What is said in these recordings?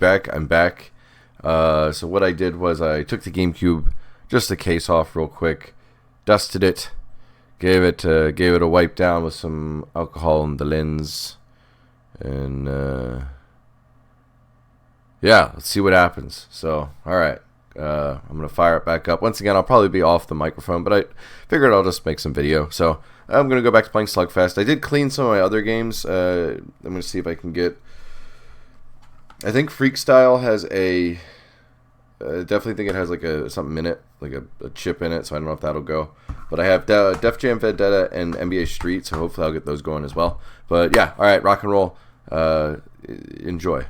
I'm back. So what I did was I took the GameCube, just the case off real quick, dusted it, gave it a wipe down with some alcohol in the lens, and yeah, let's see what happens. So all right, I'm gonna fire it back up. Once again, I'll probably be off the microphone, but I figured I'll just make some video. So I'm gonna go back to playing Slugfest. I did clean some of my other games. I'm gonna see if I can get. I think Freakstyle has a. Definitely think it has like something in it, like a chip in it. So I don't know if that'll go. But I have Def Jam Vendetta and NBA Street, so hopefully I'll get those going as well. But yeah, all right, rock and roll. Enjoy.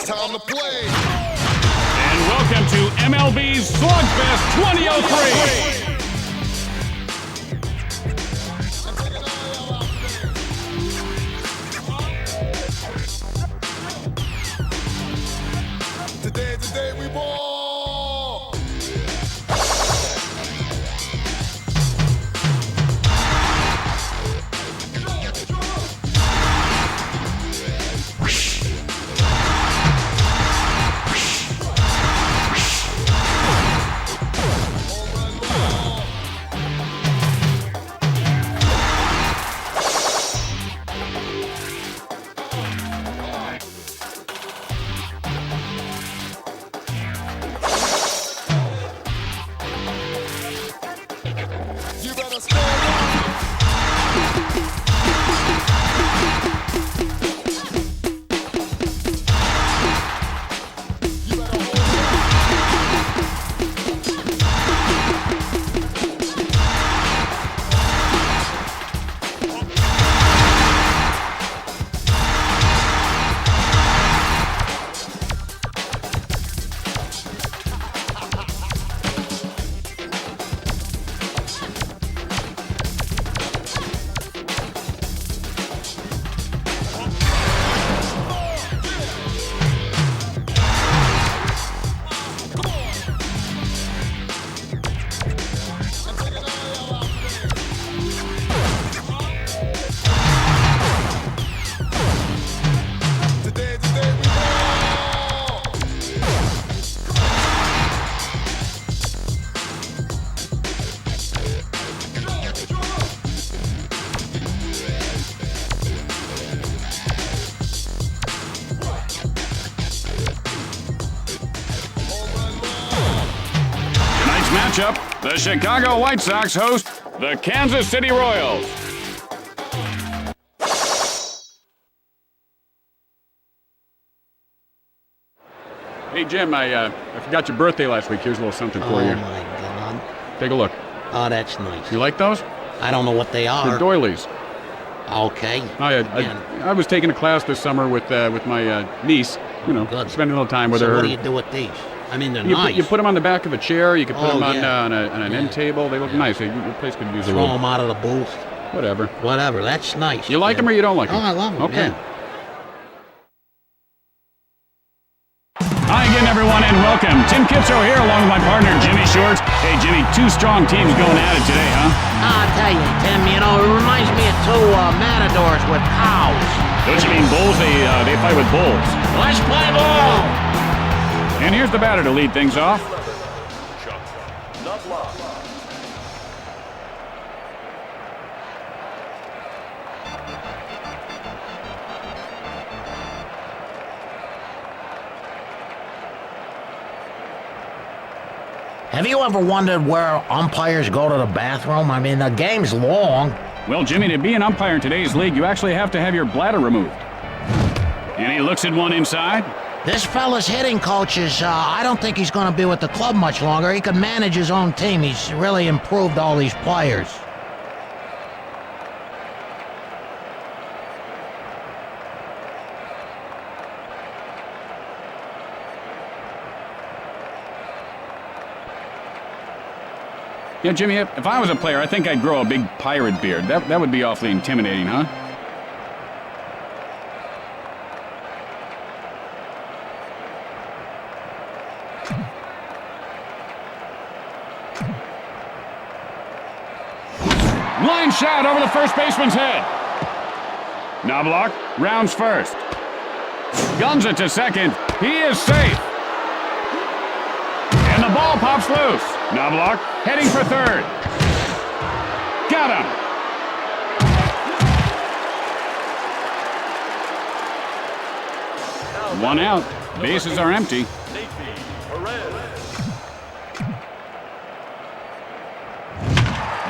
Time to play. And welcome to MLB's Slugfest 2003. Today we ball. You better stand up. You better hold Today we ball. Tonight's matchup, the Chicago White Sox host the Kansas City Royals. Hey Jim, I forgot your birthday last week. Here's a little something for Oh you. my God. Take a look. Oh, that's nice. You like those? I don't know what they The are. doilies. Okay. I was taking a class this summer with my niece. You know, Good. spending a little time with So her. what do you do with these? I mean, they're You nice. put them on the back of a chair. You can put Oh, them on, yeah. on an end table. They look nice. Your place could use a Throw little. them out of the booth. Whatever. Whatever. That's nice. You like kid. them or you don't like Oh, them? I love them. Okay. Yeah. Hi again, everyone, and welcome. Tim Kitso here, along with my partner, Jimmy Shorts. Hey, Jimmy, two strong teams going at it today, huh? I'll tell you, Tim, it reminds me of two matadors with cows. Don't you mean bulls? They fight with bulls. Let's play ball! And here's the batter to lead things off. Have you ever wondered where umpires go to the bathroom? I mean, the game's long. Well, Jimmy, to be an umpire in today's league, you actually have to have your bladder removed. And he looks at one inside. This fella's hitting coach is, I don't think he's going to be with the club much longer. He could manage his own team. He's really improved all these players. Yeah, Jimmy, if I was a player, I think I'd grow a big pirate beard. That would be awfully intimidating, huh? Line shot over the first baseman's head. Knobloch rounds first. Guns it to second. He is safe. And the ball pops loose. Knobloch heading for third. Got him. One out. Bases are empty.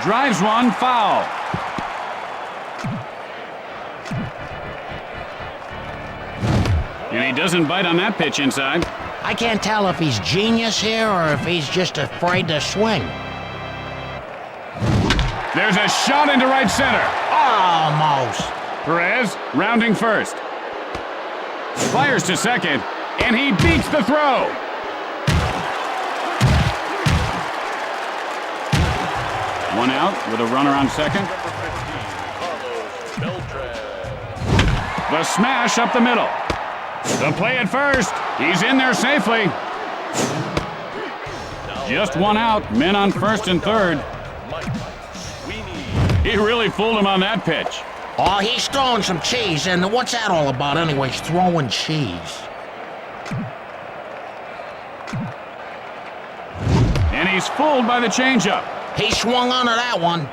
Drives one, foul. And he doesn't bite on that pitch inside. I can't tell if he's genius here or if he's just afraid to swing. There's a shot into right center. Almost. Perez rounding first. Fires to second, and he beats the throw. One out with a runner on second. The smash up the middle. The play at first. He's in there safely. Just one out. Men on first and third. He really fooled him on that pitch. Oh, he's throwing some cheese, and what's that all about anyways, throwing cheese? And he's fooled by the changeup. He swung onto that one.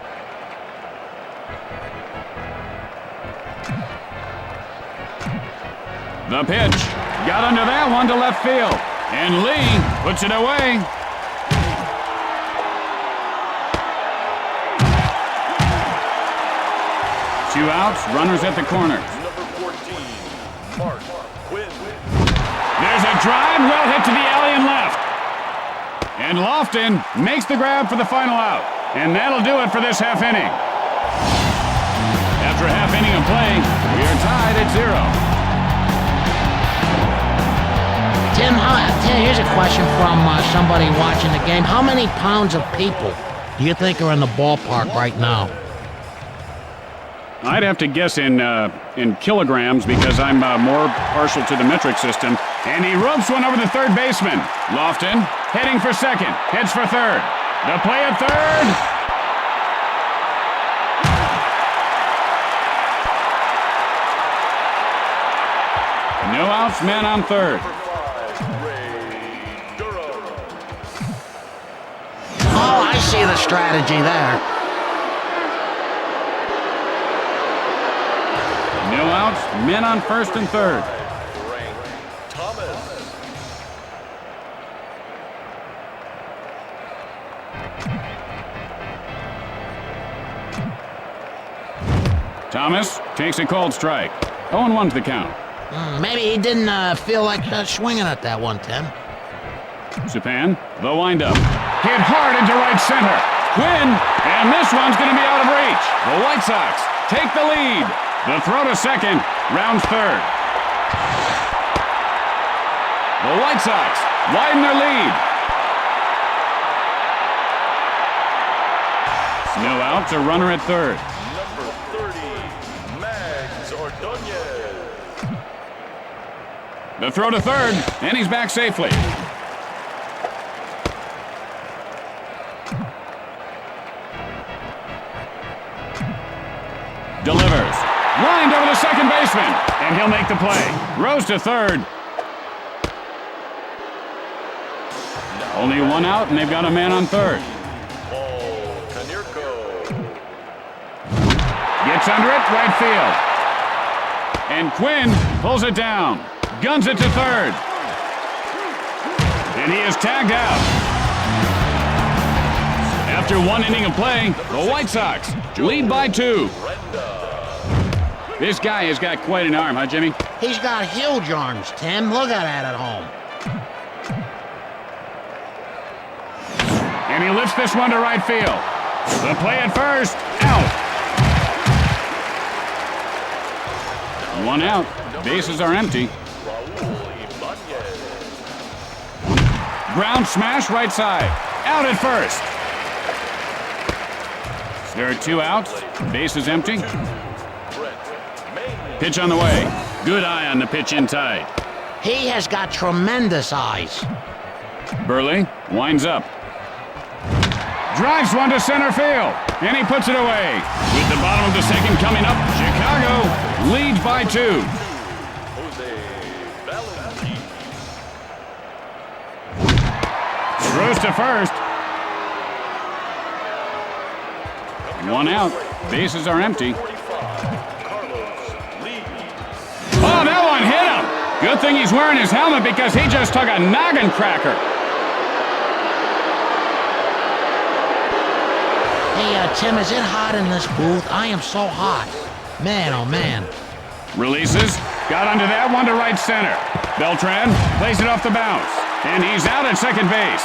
The pitch. Got under that one to left field. And Lee puts it away. Two outs, runners at the corners. There's a drive, well hit to the alley and left. And Lofton makes the grab for the final out. And that'll do it for this half inning. After a half inning of play, we are tied at 0. Tim, here's a question from somebody watching the game. How many pounds of people do you think are in the ballpark right now? I'd have to guess in kilograms because I'm more partial to the metric system. And he ropes one over the third baseman. Lofton heading for second, heads for third. The play at third. No outs, men on third. Oh, I see the strategy there. No outs, men on first and third. Thomas takes a cold strike. 0-1 to the count. Maybe he didn't feel like swinging at that one, Tim. Supan, the windup. Hit hard into right center. Quinn, and this one's going to be out of reach. The White Sox take the lead. The throw to second, rounds third. The White Sox widen their lead. No outs, a runner at third. The throw to third, and he's back safely. Delivers. Lined over the second baseman, and he'll make the play. Rose to third. Only one out, and they've got a man on third. Gets under it, right field. And Quinn pulls it down. Guns it to third. And he is tagged out. After one inning of play, the White Sox lead by 2. This guy has got quite an arm, huh, Jimmy? He's got huge arms, Tim. Look at that at home. And he lifts this one to right field. The play at first, out. 1 out. Bases are empty. Ground smash right side. Out at first. There are 2 outs. Bases empty. Pitch on the way. Good eye on the pitch inside. He has got tremendous eyes. Burley winds up. Drives one to center field. And he puts it away. With the bottom of the second coming up, Chicago leads by 2. Throws to first. 1 out. Bases are empty. Oh, that one hit him. Good thing he's wearing his helmet because he just took a noggin cracker. Hey, Tim, is it hot in this booth? I am so hot. Man, oh man. Releases. Got under that one to right center. Beltran plays it off the bounce. And he's out at second base.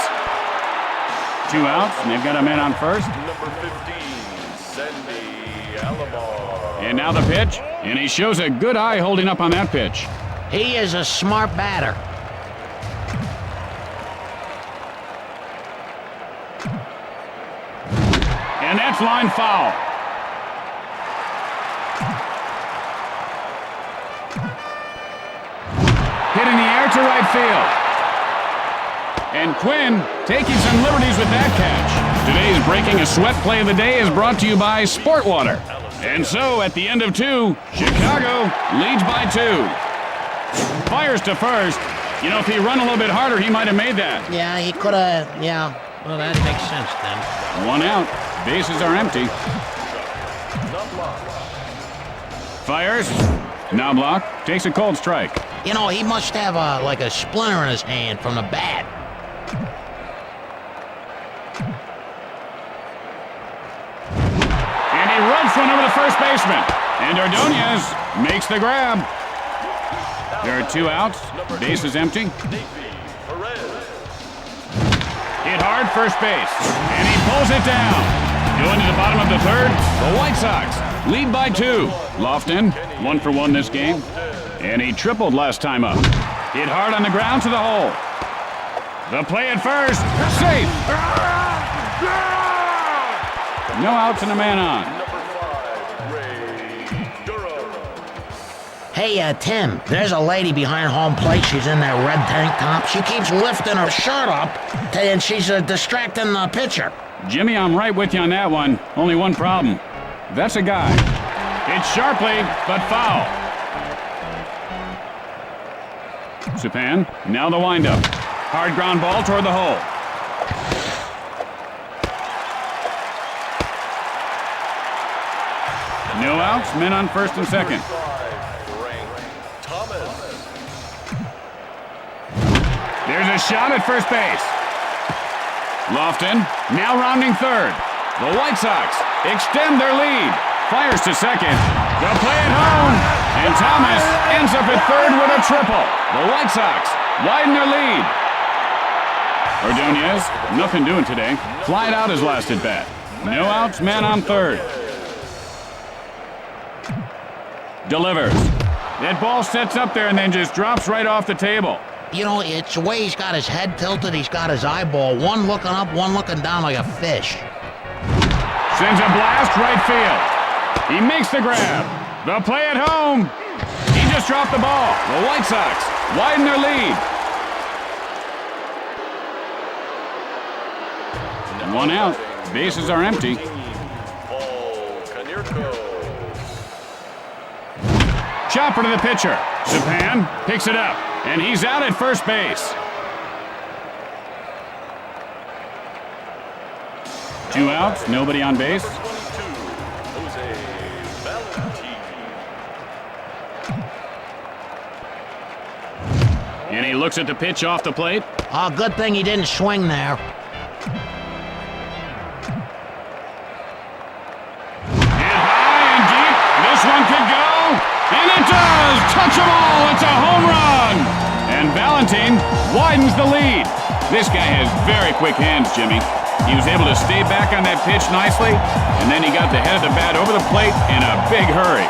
2 outs, and they've got a man on first. Number 15, Sandy Alomar. And now the pitch, and he shows a good eye holding up on that pitch. He is a smart batter. And that's line foul. Hit in the air to right field. And Quinn taking some liberties with that catch. Today's Breaking a Sweat play of the day is brought to you by Sport Water. And so, at the end of 2, Chicago leads by 2. Fires to first. You know, if he run a little bit harder, he might have made that. Yeah, he could have, yeah. Well, that makes sense then. 1 out. Bases are empty. Fires. Knobloch takes a cold strike. You know, he must have like a splinter in his hand from the bat. And he runs one over the first baseman. And Ordonez makes the grab. There are 2 outs. Bases empty. Hit hard first base. And he pulls it down. Going to the bottom of the 3rd, the White Sox lead by 2. Lofton, 1 for 1 this game. And he tripled last time up. Hit hard on the ground to the hole. The play at first, safe. No outs and a man on. Hey, Tim, there's a lady behind home plate. She's in that red tank top. She keeps lifting her shirt up, and she's distracting the pitcher. Jimmy, I'm right with you on that one. Only one problem. That's a guy. Hit sharply, but foul. Supan, now the windup. Hard ground ball toward the hole. No outs, men on first and second. There's a shot at first base. Lofton, now rounding third. The White Sox extend their lead. Fires to second. They'll play it home. And Thomas ends up at third with a triple. The White Sox widen their lead. Ordonez, nothing doing today. Flied out his last at bat. No outs, man on third. Delivers. That ball sets up there and then just drops right off the table. You know, it's the way he's got his head tilted. He's got his eyeball, one looking up, one looking down like a fish. Sends a blast right field. He makes the grab. The play at home. He just dropped the ball. The White Sox widen their lead. 1 out. Bases are empty. Chopper to the pitcher. Supan picks it up, and he's out at first base. 2 outs, nobody on base. And he looks at the pitch off the plate. Oh, good thing he didn't swing there. hits a ball. It's a home run. And Valentine widens the lead. This guy has very quick hands, Jimmy. He was able to stay back on that pitch nicely, and then he got the head of the bat over the plate in a big hurry.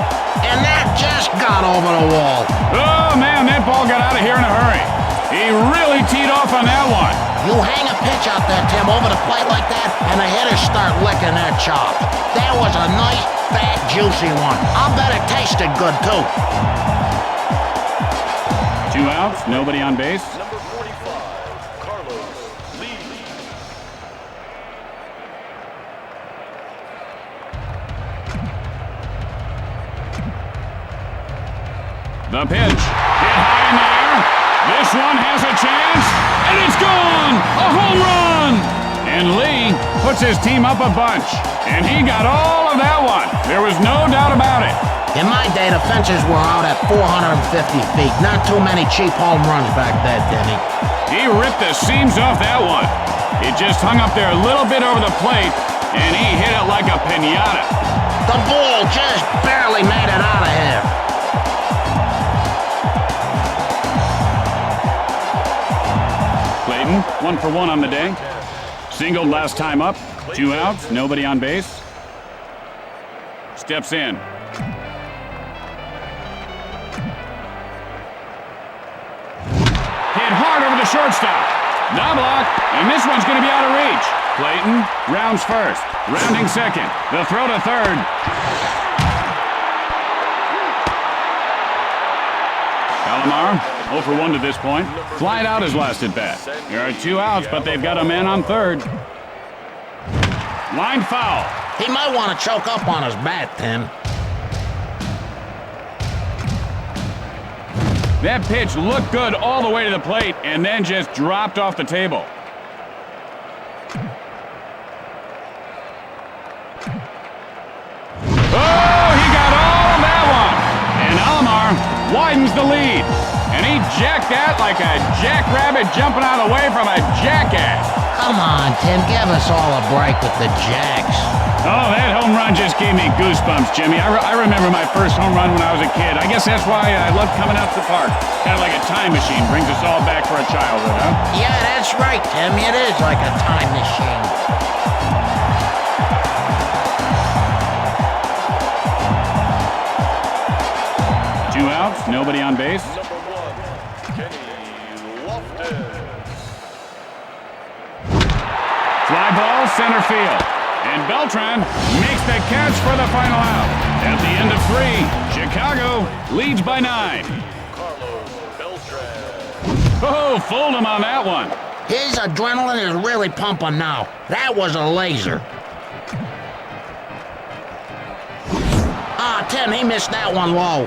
And that just got over the wall. Oh, man, that ball got out of here in a hurry. He really teed off on that one. You hang a pitch out there, Tim, over the plate like that, and the hitters start licking their chops. That was a nice, fat, juicy one. I'll bet it tasted good, too. 2 outs, nobody on base. Number 45, Carlos Lee. The pitch. Hit high in the air. This one has a chance, and it's gone! A home run! And Lee puts his team up a bunch, and he got all of that one. There was no doubt about it. In my day, the fences were out at 450 feet. Not too many cheap home runs back then, Denny. He ripped the seams off that one. It just hung up there a little bit over the plate, and he hit it like a piñata. The ball just barely made it out of here. Clayton, 1 for 1 on the day. Singled last time up. 2 outs, nobody on base. Steps in. Hit hard over the shortstop. Knobloch, and this one's going to be out of reach. Clayton rounds first, rounding second. The throw to third. Alomar, 0 for 1 to this point. Flied out his last at bat. There are 2 outs, but they've got a man on third. Line foul. He might want to choke up on his bat, Tim. That pitch looked good all the way to the plate and then just dropped off the table. Oh, he got all of that one. And Alomar widens the lead. And he jacked that like a jackrabbit jumping out of the way from a jackass. Come on, Tim, give us all a break with the Jacks. Oh, that home run just gave me goosebumps, Jimmy. I remember my first home run when I was a kid. I guess that's why I love coming out to the park. Kind of like a time machine. Brings us all back for a childhood, huh? Yeah, that's right, Tim. It is like a time machine. Two outs, nobody on base. Number 1, Kenny Lofton. Fly ball, center field. And Beltran makes the catch for the final out. At the end of 3, Chicago leads by 9. Carlos Beltran. Oh, fooled him on that one. His adrenaline is really pumping now. That was a laser. Ah, Tim, he missed that one low.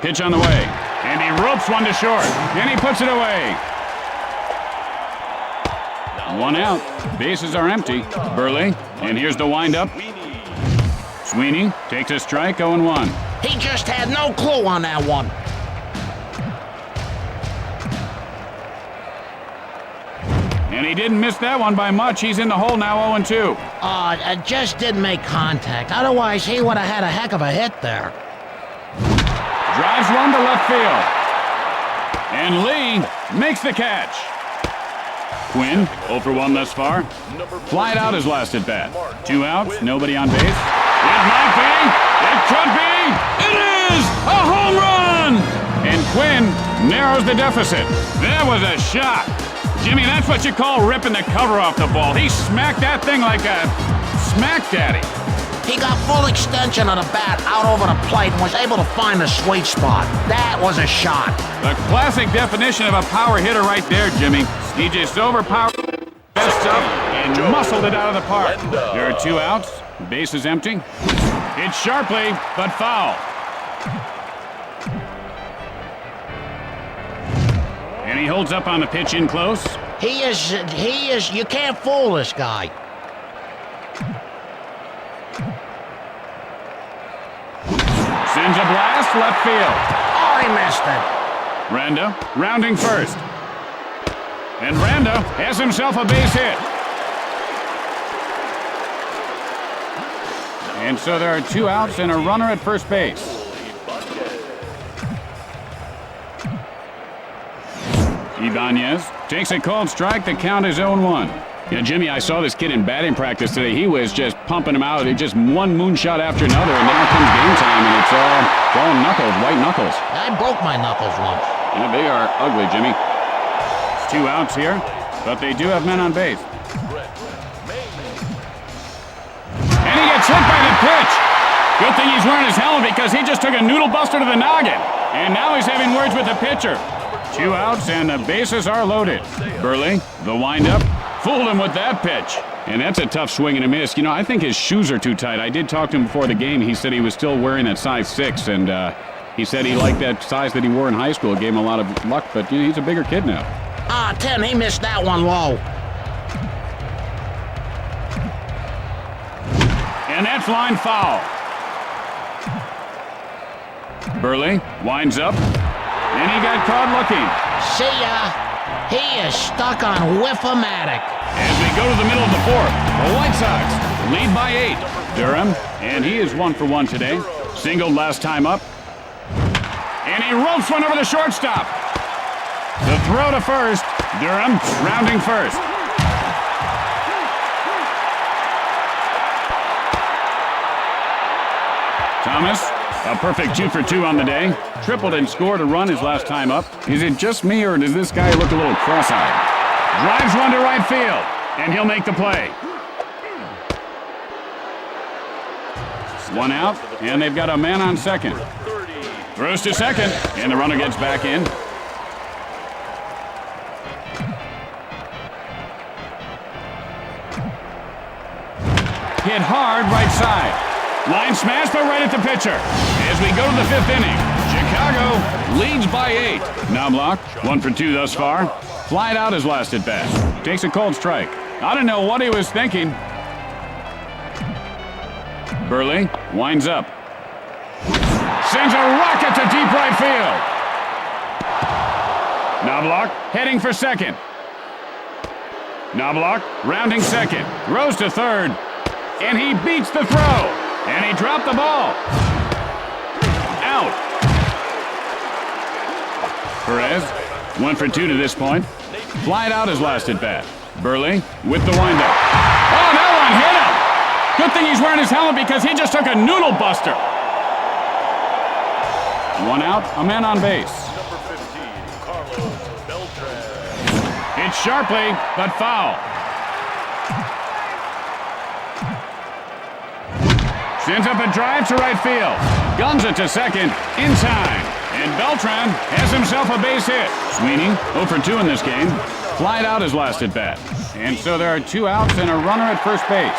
Pitch on the way. And he ropes one to short. And he puts it away. 1 out. Bases are empty. Burley. And here's the windup. Sweeney takes a strike, 0-1. He just had no clue on that one. And he didn't miss that one by much. He's in the hole now, 0-2. Just didn't make contact. Otherwise, he would have had a heck of a hit there. Drives one to left field. And Lee makes the catch. Quinn, 0 for 1 thus far. Flied out his last at bat. 2 outs, nobody on base. It might be. It could be. It is a home run. And Quinn narrows the deficit. That was a shot. Jimmy, that's what you call ripping the cover off the ball. He smacked that thing like a smack daddy. He got full extension of the bat out over the plate and was able to find the sweet spot. That was a shot. The classic definition of a power hitter right there, Jimmy. He just overpowered best up and muscled it out of the park. There are 2 outs. Base is empty. Hit sharply, but foul. And he holds up on the pitch in close. He is, you can't fool this guy. Sends a blast left field. Oh, he missed it. Randa rounding first. And Randa has himself a base hit. And so there are 2 outs and a runner at first base. Ibanez takes a called strike. The count is 0-1. Yeah, Jimmy, I saw this kid in batting practice today. He was just pumping him out. Just one moonshot after another, and now comes game time, and it's all knuckles, white knuckles. I broke my knuckles once. Yeah, they are ugly, Jimmy. It's 2 outs here, but they do have men on base. And he gets hit by the pitch. Good thing he's wearing his helmet because he just took a noodle buster to the noggin. And now he's having words with the pitcher. 2 outs and the bases are loaded. Burley, the windup, fooled him with that pitch. And that's a tough swing and a miss. You know, I think his shoes are too tight. I did talk to him before the game. He said he was still wearing that size 6, and he said he liked that size that he wore in high school. It gave him a lot of luck, but you know, he's a bigger kid now. Tim, he missed that one low. And that's line foul. Burley winds up, and he got caught looking. See ya. He is stuck on Whiff-O-Matic. As we go to the middle of the 4th, the White Sox lead by 8. Durham, and he is 1 for 1 today. Singled last time up. And he ropes one over the shortstop. The throw to first. Durham rounding first. Thomas, a perfect 2 for 2 on the day. Tripled and scored a run his last time up. Is it just me, or does this guy look a little cross-eyed? Drives one to right field, and he'll make the play. 1 out, and they've got a man on second. Throws to second, and the runner gets back in. Hit hard right side. Line smash, but right at the pitcher. As we go to the 5th inning, Chicago leads by 8. Knobloch, 1 for 2 thus far. Flied out his last at bat. Takes a cold strike. I don't know what he was thinking. Burley winds up. Sends a rocket to deep right field. Knobloch heading for second. Knobloch rounding second. Throws to third. And he beats the throw. And he dropped the ball. Out. Perez, 1 for 2 to this point. Flied out his last at bat. Burley with the windup. Oh, that one hit him. Good thing he's wearing his helmet because he just took a noodle buster. 1 out, a man on base. Hit sharply, but foul. Sends up a drive to right field. Guns it to second, in time. And Beltran has himself a base hit. Sweeney, 0 for 2 in this game. Flied out his last at bat. And so there are 2 outs and a runner at first base.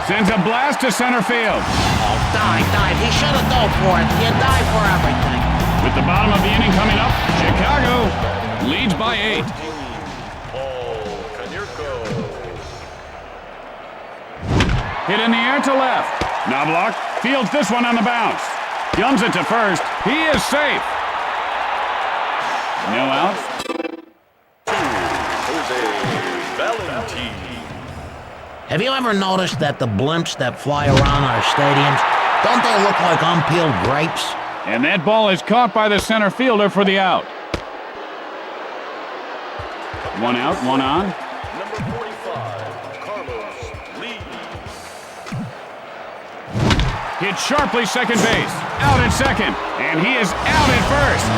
Sends a blast to center field. Oh, dive. He should have dove for it. You dive for everything. With the bottom of the inning coming up, Chicago leads by 8. Hit in the air to left. Knobloch fields this one on the bounce. Guns it to first. He is safe. No outs. Have you ever noticed that the blimps that fly around our stadiums, don't they look like unpeeled grapes? And that ball is caught by the center fielder for the out. 1 out, 1 on. Number 45, Carlos Lee. Hit sharply second base. Out at second. And he is out at first.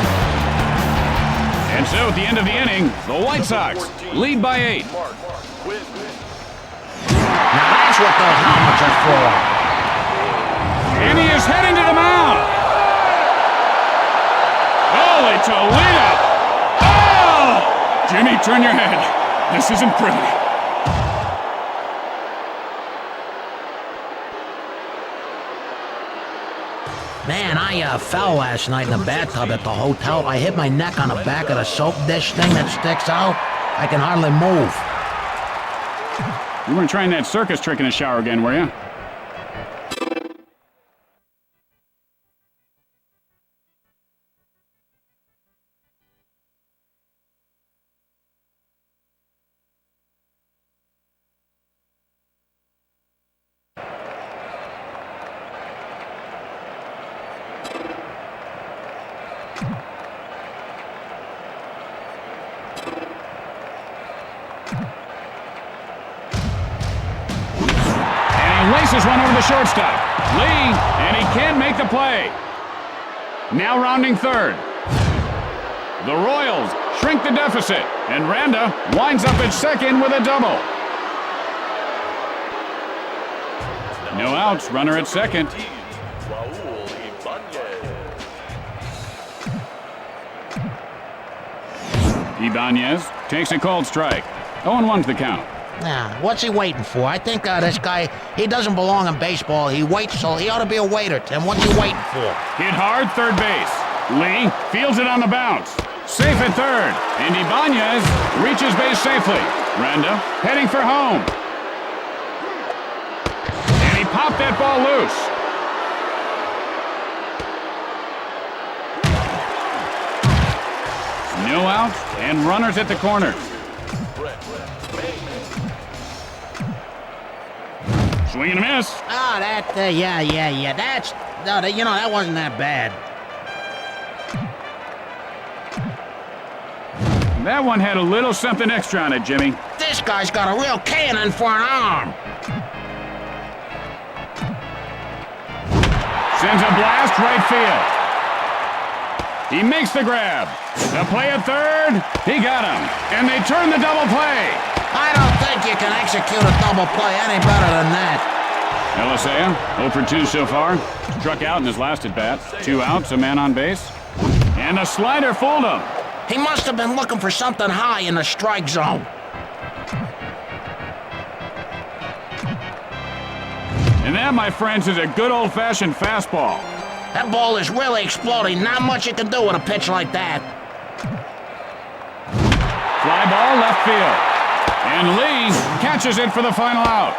And so at the end of the inning, the White Sox lead by 8. Now that's what those helmets are for. And he is heading to the mound. Holy Toledo! Oh! Jimmy, turn your head. This isn't pretty. Man, I fell last night in the bathtub at the hotel. I hit my neck on the back of the soap dish thing that sticks out. I can hardly move. You weren't trying that circus trick in the shower again, were you? Chases one over the shortstop. Lee, and he can't make the play. Now rounding third. The Royals shrink the deficit, and Randa winds up at second with a double. No outs, runner at second. Ibanez takes a cold strike. 0-1 to the count. Now, what's he waiting for? I think this guy, he doesn't belong in baseball. He waits, so he ought to be a waiter, Tim. What's he waiting for? Hit hard, third base. Lee fields it on the bounce. Safe at third, and Ibanez reaches base safely. Randa heading for home. And he popped that ball loose. No outs and runners at the corners. Swing and a miss. Oh, yeah. That's, no, that wasn't that bad. That one had a little something extra on it, Jimmy. This guy's got a real cannon for an arm. Sends a blast right field. He makes the grab. The play at third. He got him. And they turn the double play. I don't think you can execute a double play any better than that. Elisea, 0 for 2 so far. Struck out in his last at-bat. 2 outs, a man on base. And the slider fooled him. He must have been looking for something high in the strike zone. And that, my friends, is a good old-fashioned fastball. That ball is really exploding. Not much you can do with a pitch like that. Fly ball left field. And Lee catches it for the final out.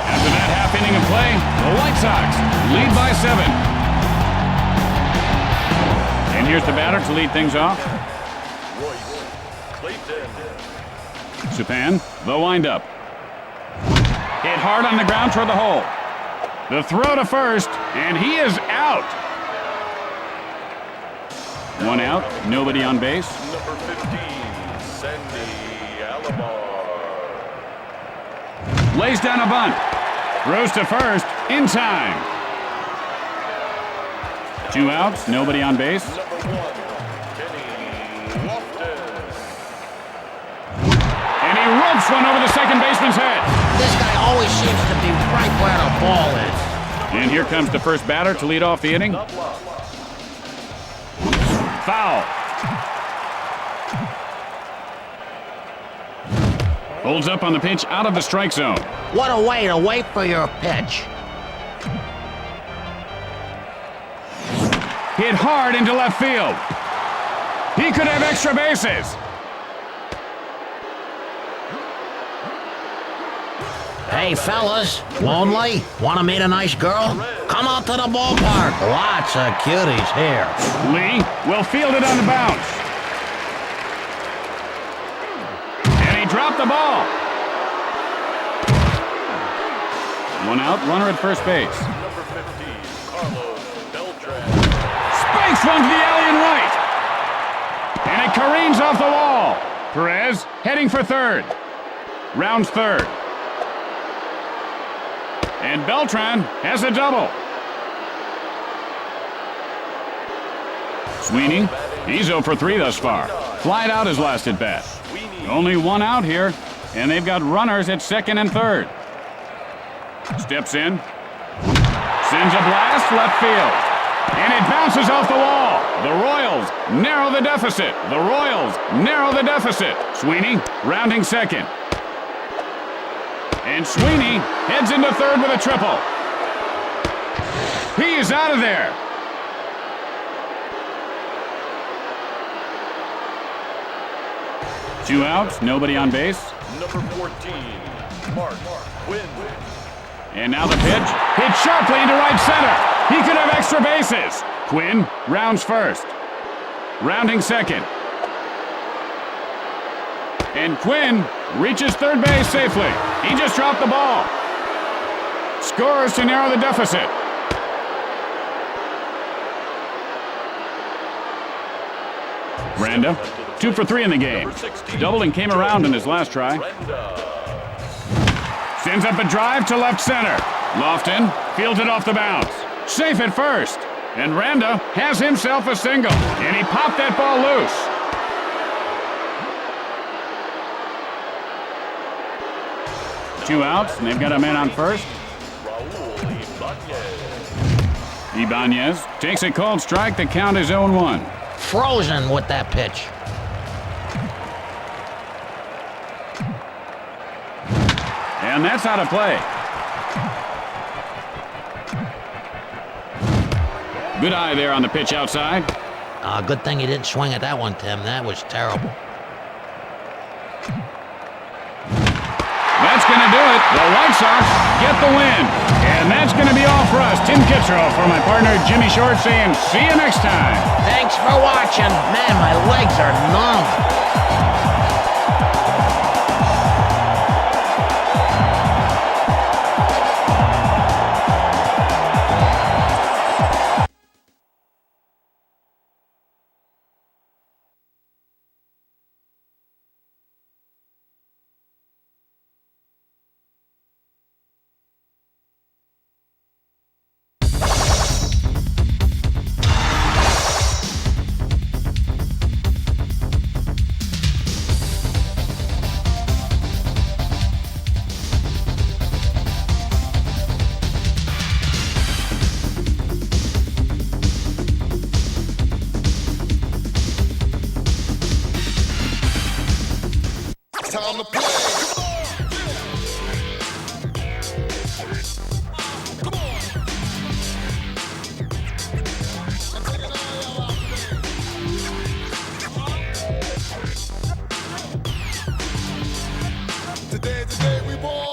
After that half inning of play, the White Sox lead by 7. And here's the batter to lead things off. Supan, the windup. Hit hard on the ground toward the hole. The throw to first, and he is out. 1 out, nobody on base. Number 15, Sandy Alomar. Lays down a bunt. Throws to first, in time. 2 outs, nobody on base. Number 1, Kenny Loftus. And he ropes one over the second baseman's head. This guy always seems to be right where the ball is. And here comes the first batter to lead off the inning. Foul. Holds up on the pitch out of the strike zone. What a way to wait for your pitch. Hit hard into left field. He could have extra bases. Hey, fellas, lonely? Want to meet a nice girl? Come out to the ballpark. Lots of cuties here. Lee will field it on the bounce. And he dropped the ball. 1 out, runner at first base. Number 15, Carlos Beltran. Spanks one to the alley and right. And it careens off the wall. Perez heading for third. Rounds third. And Beltran has a double. Sweeney, he's 0 for 3 thus far. Flied out his last at bat. Only 1 out here, and they've got runners at second and third. Steps in. Sends a blast left field. And it bounces off the wall. The Royals narrow the deficit. The Royals narrow the deficit. Sweeney rounding second. And Sweeney heads into third with a triple. He is out of there. Two outs, nobody on base. Number 14, Mark Quinn. And now the pitch. Hit sharply into right center. He could have extra bases. Quinn rounds first. Rounding second. And Quinn reaches third base safely. He just dropped the ball. Scores to narrow the deficit. Randa, 2 for 3 in the game. Doubling came around in his last try. Sends up a drive to left center. Lofton fields it off the bounce. Safe at first. And Randa has himself a single. And he popped that ball loose. Two outs, and they've got a man on first. Ibanez takes a called strike. The count is 0-1. Frozen with that pitch. And that's out of play. Good eye there on the pitch outside. Good thing he didn't swing at that one, Tim. That was terrible. That's going to do it. The White Sox get the win. And that's going to be all for us. Tim Kitzrow for my partner Jimmy Short saying see you next time. Thanks for watching. Man, my legs are numb. Time to play. Come on. I'm taking all out there. Today we ball.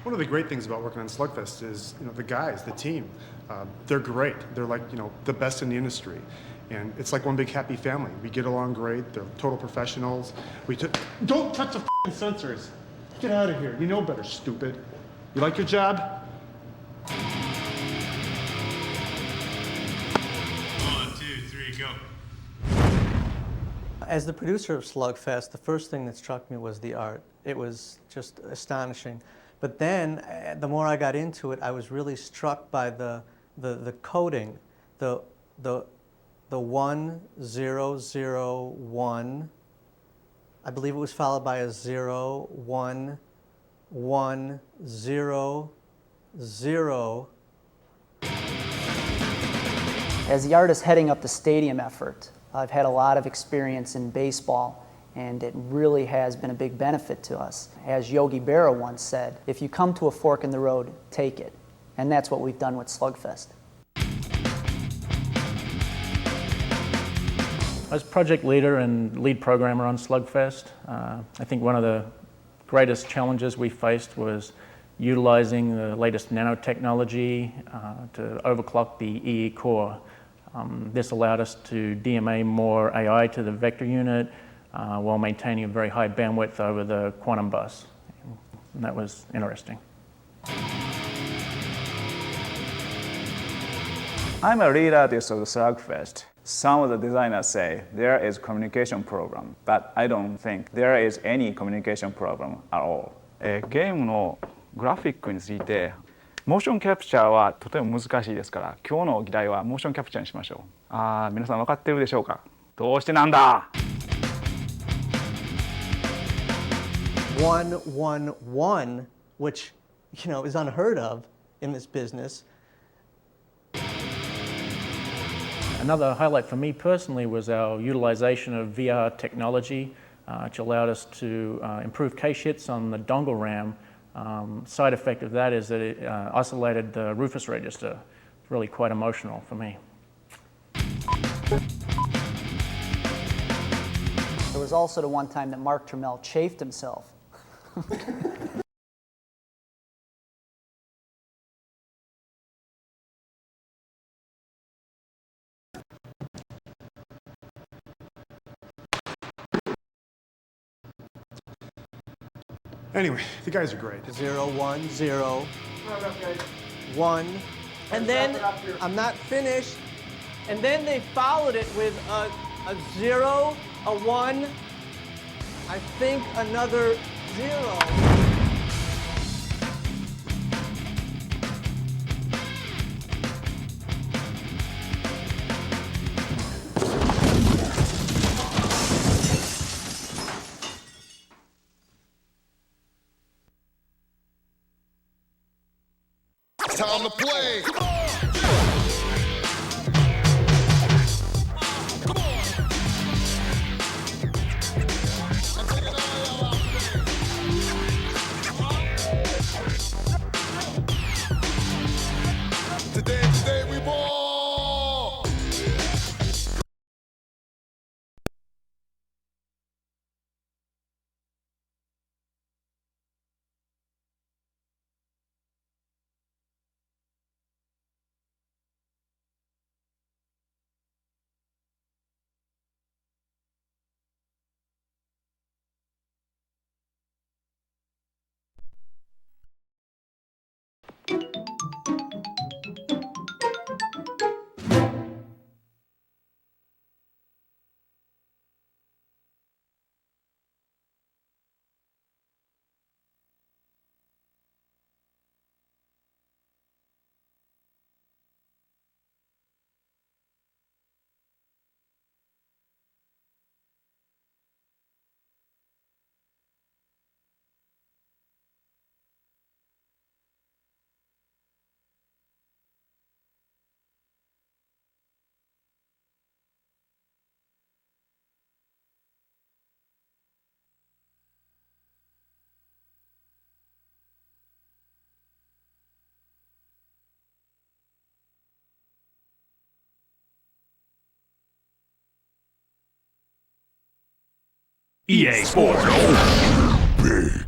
One of the great things about working on Slugfest is, the guys, the team. They're great. They're like, the best in the industry. And it's like one big happy family. We get along great. They're total professionals. Don't touch the f***ing sensors. Get out of here. You know better, stupid. You like your job? 1, 2, 3, go. As the producer of Slugfest, the first thing that struck me was the art. It was just astonishing. But then, the more I got into it, I was really struck by the coding, the 1, 0, 0, 1. I believe it was followed by a 0, 1, 1, 0, 0. As the artist heading up the stadium effort, I've had a lot of experience in baseball, and it really has been a big benefit to us. As Yogi Berra once said, if you come to a fork in the road, take it. And that's what we've done with Slugfest. As project leader and lead programmer on Slugfest, I think one of the greatest challenges we faced was utilizing the latest nanotechnology to overclock the EE core. This allowed us to DMA more AI to the vector unit while maintaining a very high bandwidth over the quantum bus. And that was interesting. I'm a lead artist of the Slugfest. Some of the designers say there is communication problem, but I don't think there is any communication problem at all. ゲームのグラフィックについてモーションキャプチャーはとても難しいですから今日の議題はモーションキャプチャーにしましょう。皆さん分かってるでしょうか？どうしてなんだ1-1-1, which is unheard of in this business. Another highlight for me personally was our utilization of VR technology, which allowed us to improve cache hits on the dongle RAM. Side effect of that is that it isolated the Rufus register. It's really quite emotional for me. There was also the one time that Mark Trammell chafed himself. Anyway, the guys are great. 0-1-0. 1. And then, I'm not finished. And then they followed it with a 0, a 1, I think another 0. Time to play. Today we ball. EA Sports. Big.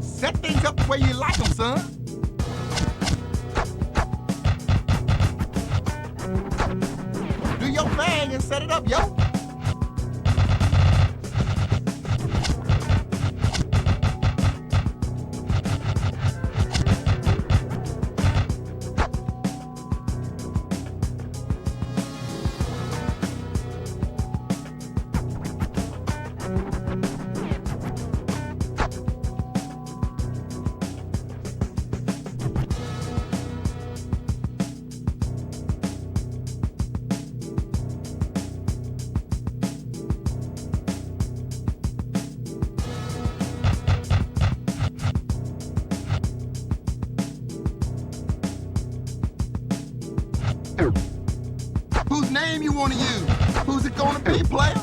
Set things up the way you like them, son. Do your thing and set it up, yo. Whose name you want to use? Who's it gonna be, player?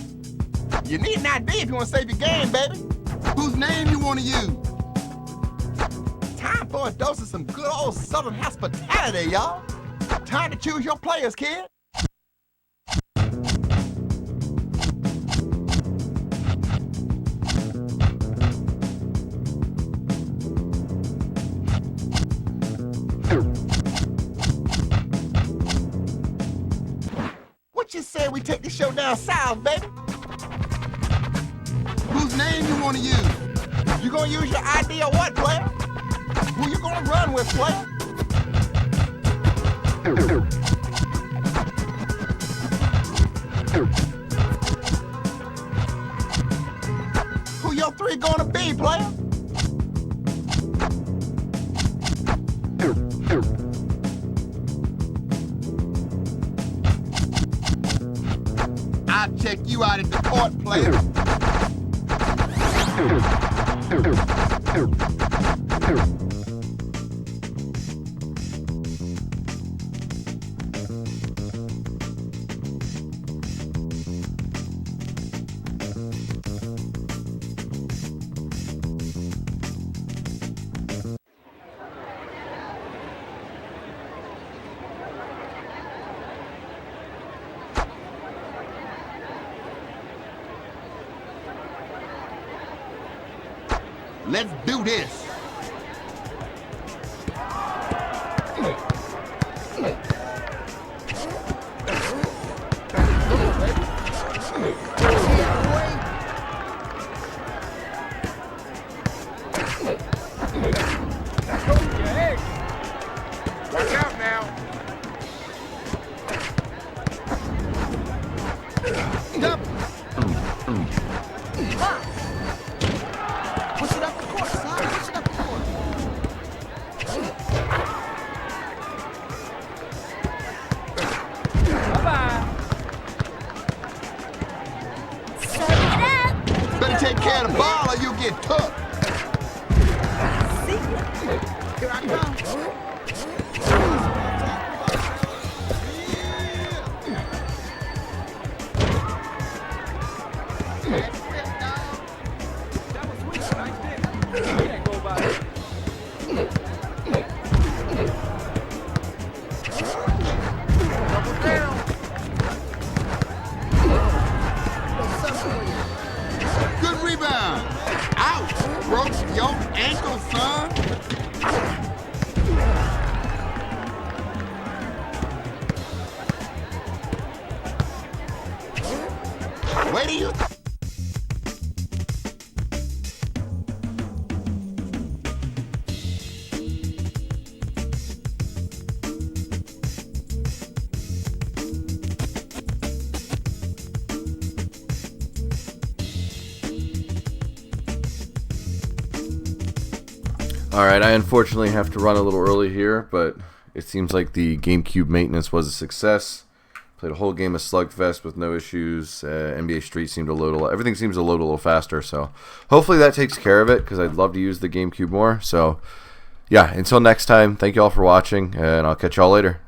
You need an ID if you want to save your game, baby. Whose name you want to use? Time for a dose of some good old Southern hospitality, y'all. Time to choose your players, kid. say we take the show down south, baby? Whose name you want to use? You gonna use your ID or what, player? Who you gonna run with, player? Who your three gonna be, player? I'll check you out at the court, player. Let's do this. Watch out now. Push it up the court, son. Push it up the court. Bye-bye. Better take care of the ball or you'll get took. Here I come. Good rebound. Ouch. Broke your ankle, son. Where do you... Alright, I unfortunately have to run a little early here, but it seems like the GameCube maintenance was a success. Played a whole game of Slugfest with no issues. NBA Street seemed to load everything seems to load a little faster, so hopefully that takes care of it, because I'd love to use the GameCube more. So yeah, until next time, thank you all for watching, and I'll catch y'all later.